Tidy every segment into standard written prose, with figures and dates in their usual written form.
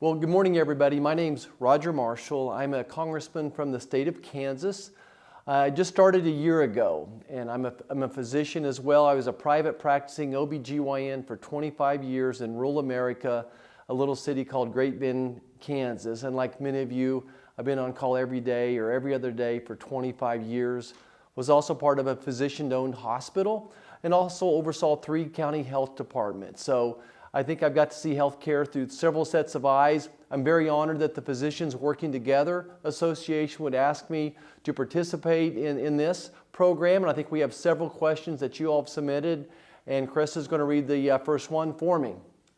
Well, good morning, everybody. My name's Roger Marshall. I'm a congressman from the state of Kansas. I just started a year ago, and I'm a physician as well. I was a private practicing OBGYN for 25 years in rural America, a little city called Great Bend, Kansas. And like many of you, I've been on call every day or every other day for 25 years. Was also part of a physician-owned hospital and also oversaw 3 county health departments. So I think I've got to see healthcare through several sets of eyes. I'm very honored that the Physicians Working Together Association would ask me to participate in this program, and I think we have several questions that you all have submitted, and Chris is going to read the first one for me.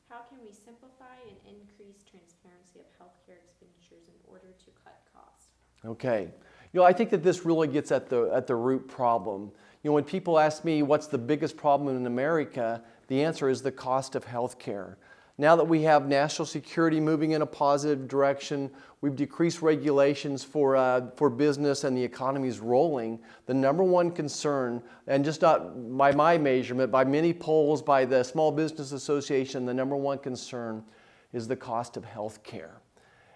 How can we simplify and increase transparency of healthcare expenditures in order to cut costs? Okay. I think that this really gets at the root problem. When people ask me what's the biggest problem in America, the answer is the cost of health care. Now that we have national security moving in a positive direction, we've decreased regulations for business and the economy is rolling, the number one concern, and just not by my measurement, by many polls, by the Small Business Association, the number one concern is the cost of health care.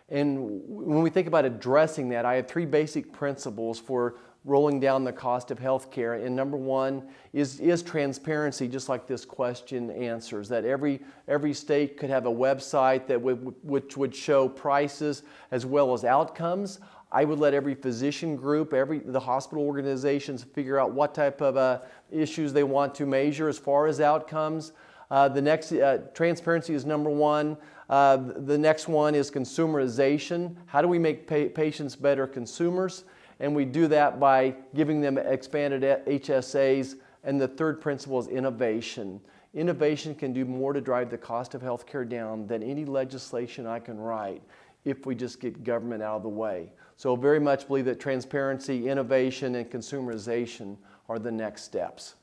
And when we think about addressing that, I have 3 basic principles for rolling down the cost of health care. And number one is transparency, just like this question answers, that every state could have a website that which would show prices as well as outcomes. I would let every physician group, the hospital organizations figure out what type of issues they want to measure as far as outcomes. The next, transparency is number one. The next one is consumerization. How do we make patients better consumers? And we do that by giving them expanded HSAs. And the third principle is innovation. Innovation can do more to drive the cost of health care down than any legislation I can write if we just get government out of the way. So I very much believe that transparency, innovation, and consumerization are the next steps.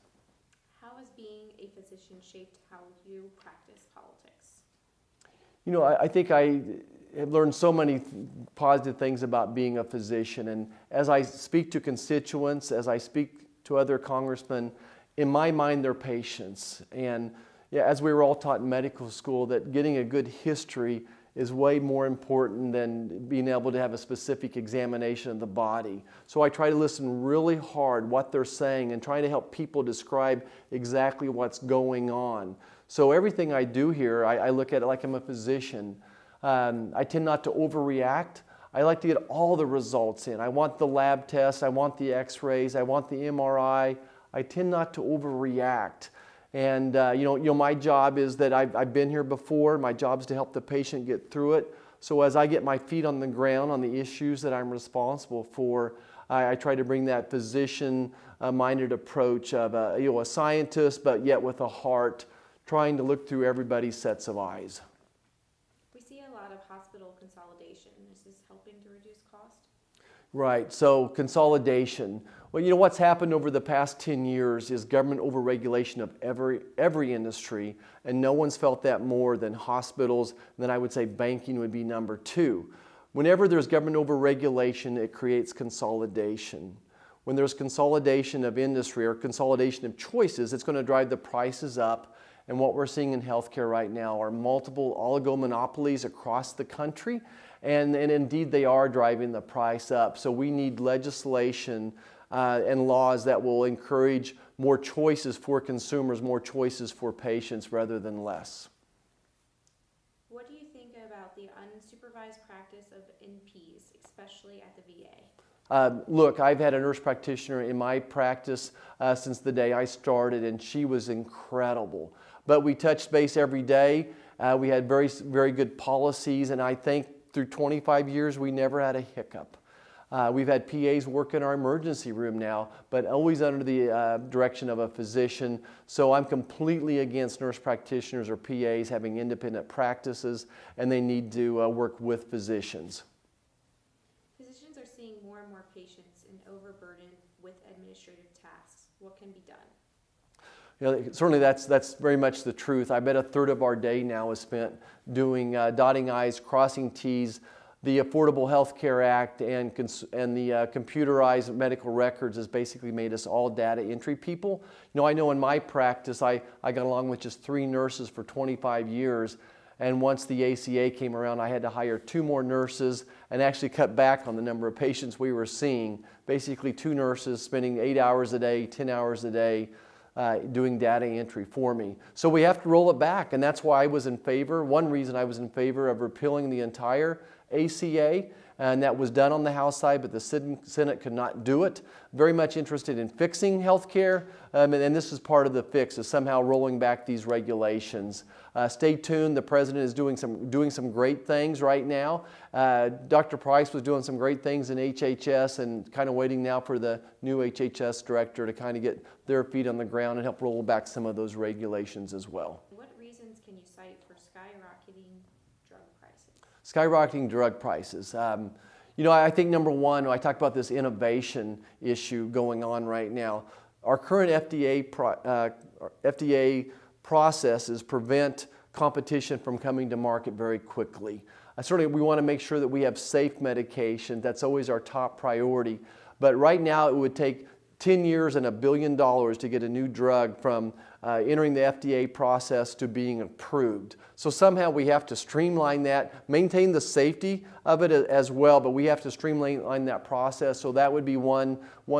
How has being a physician shaped how you practice politics? I think I have learned so many positive things about being a physician. And as I speak to constituents, as I speak to other congressmen, in my mind, they're patients. And as we were all taught in medical school, that getting a good history is way more important than being able to have a specific examination of the body. So I try to listen really hard what they're saying and try to help people describe exactly what's going on. So everything I do here, I look at it like I'm a physician. I tend not to overreact. I like to get all the results in. I want the lab tests, I want the x-rays, I want the MRI. I tend not to overreact. And my job is that I've been here before. My job is to help the patient get through it. So as I get my feet on the ground on the issues that I'm responsible for, I try to bring that physician-minded approach of a scientist, but yet with a heart, trying to look through everybody's sets of eyes. We see a lot of hospital consolidation. Is this helping to reduce cost? Right, so consolidation. Well, what's happened over the past 10 years is government overregulation of every industry, and no one's felt that more than hospitals. And then I would say banking would be number 2. Whenever there's government overregulation, it creates consolidation. When there's consolidation of industry or consolidation of choices, it's going to drive the prices up. And what we're seeing in healthcare right now are multiple oligomonopolies across the country, and indeed they are driving the price up. So we need legislation and laws that will encourage more choices for consumers, more choices for patients rather than less. What do you think about the unsupervised practice of NPs, especially at the VA? Look, I've had a nurse practitioner in my practice since the day I started, and she was incredible. But we touched base every day. We had very, very good policies, and I think through 25 years we never had a hiccup. We've had PAs work in our emergency room now, but always under the direction of a physician. So I'm completely against nurse practitioners or PAs having independent practices, and they need to work with physicians. Physicians are seeing more and more patients and overburdened with administrative tasks. What can be done? Certainly that's very much the truth. I bet a third of our day now is spent doing dotting I's, crossing T's. The Affordable Health Care Act and the computerized medical records has basically made us all data entry people. I know in my practice I got along with just 3 nurses for 25 years, And once the ACA came around, I had to hire 2 more nurses and actually cut back on the number of patients we were seeing. Basically 2 nurses spending 8 hours a day, 10 hours a day, doing data entry for me. So we have to roll it back, and that's why I was in favor. One reason I was in favor of repealing the entire ACA, and that was done on the House side, but the Senate could not do it. Very much interested in fixing healthcare, and this is part of the fix, is somehow rolling back these regulations. Stay tuned. The president is doing some great things right now. Dr. Price was doing some great things in HHS, and kind of waiting now for the new HHS director to kind of get their feet on the ground and help roll back some of those regulations as well. What reasons can you cite for skyrocketing drug prices? Skyrocketing drug prices. I think number one, I talked about this innovation issue going on right now. Our current FDA processes prevent competition from coming to market very quickly. Certainly we want to make sure that we have safe medication. That's always our top priority. But right now it would take 10 years and $1 billion to get a new drug from entering the FDA process to being approved. So somehow we have to streamline that, maintain the safety of it as well, but we have to streamline that process. So that would be one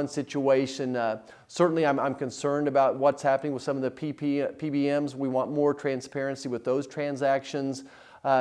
situation. Certainly I'm concerned about what's happening with some of the PBMs. We want more transparency with those transactions.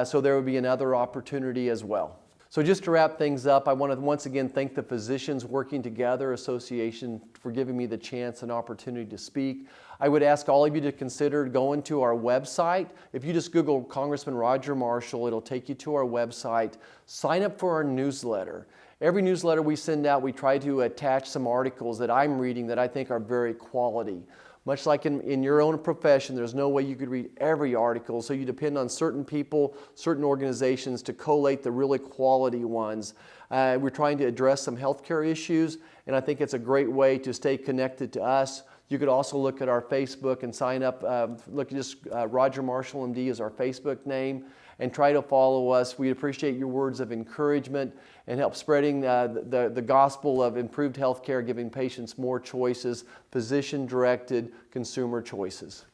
So there would be another opportunity as well. So just to wrap things up, I want to once again thank the Physicians Working Together Association for giving me the chance and opportunity to speak. I would ask all of you to consider going to our website. If you just Google Congressman Roger Marshall, it'll take you to our website. Sign up for our newsletter. Every newsletter we send out, we try to attach some articles that I'm reading that I think are very quality. Much like in your own profession, there's no way you could read every article, so you depend on certain people, certain organizations to collate the really quality ones. We're trying to address some healthcare issues, and I think it's a great way to stay connected to us. You could also look at our Facebook and sign up. Look, just Roger Marshall MD is our Facebook name, and try to follow us. We appreciate your words of encouragement and help spreading the gospel of improved healthcare, giving patients more choices, physician-directed consumer choices.